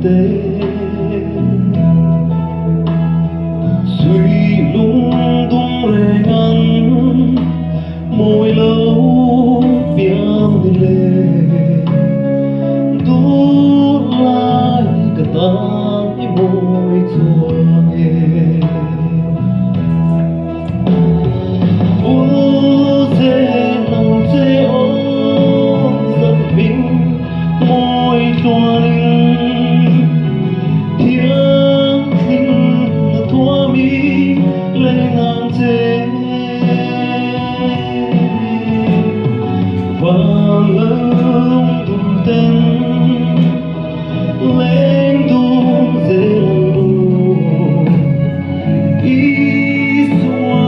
tế suy lung tung rê ngắn môi lâu biếng lệ đút lại cả tan i môi chua nghe u dê lòng dê ôm giật mình môi chua ninh tiếng thinh thua mi lên ngang dê và lưng tung tên lên tung dê lòng ý xóa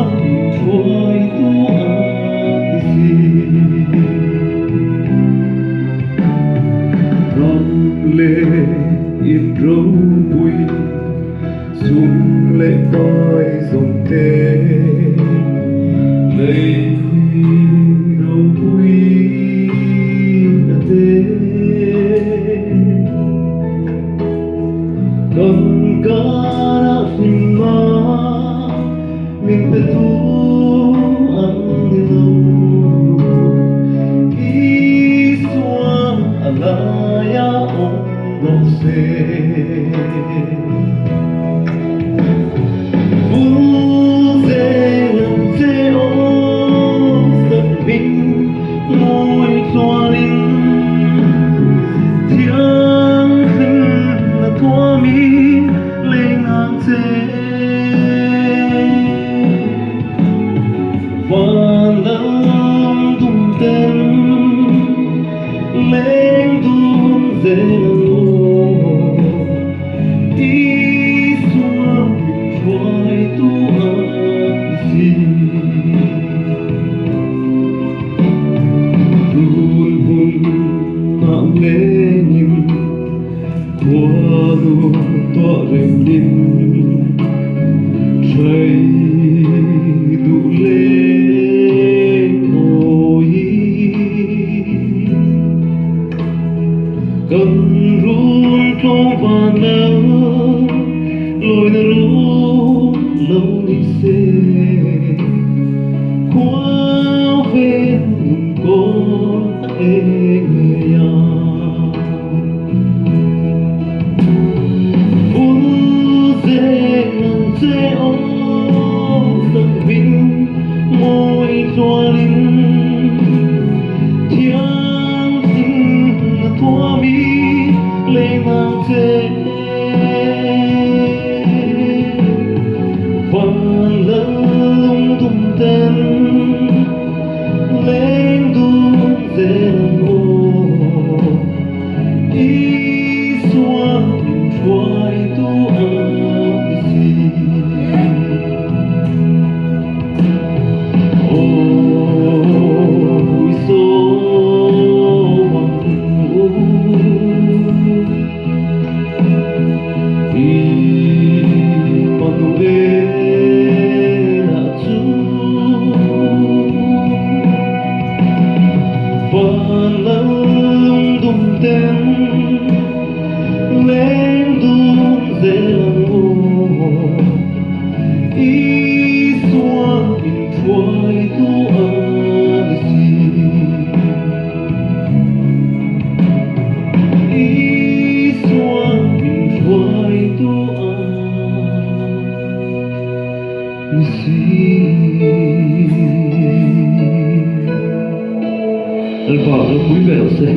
trôi tu ác gì rong lệ yên râu bụi xuống lệ coi dòng tê lấy râu bụi đã tê con cá đã phình má mình phải thu ăn lâu ý xóa là ya ôm góc xe môi xóa ninh tiếng khinh là thua mi lên ngang dê và lưng tung tên lên tung dê ý xóa mình trôi tu ác gì nặng nề nhìn qua luôn tọa rừng đêm trời đủ lên ôi cầm run trong vàn nắng lối nở lâu đi xe qua về con người ya dê ôm giật mình môi chua ninh tiếng thinh là thua mi lên ngang dê và lưng tung tên lên tung dê ý xóa mình trôi tu ác gì ôi số bằng y bằng đê là chú và lưng tung tên lên tung dê lòng ý xóa mình trôi tu ác gì ý xóa mình trôi tu ác gì Alvaro, muy veloce.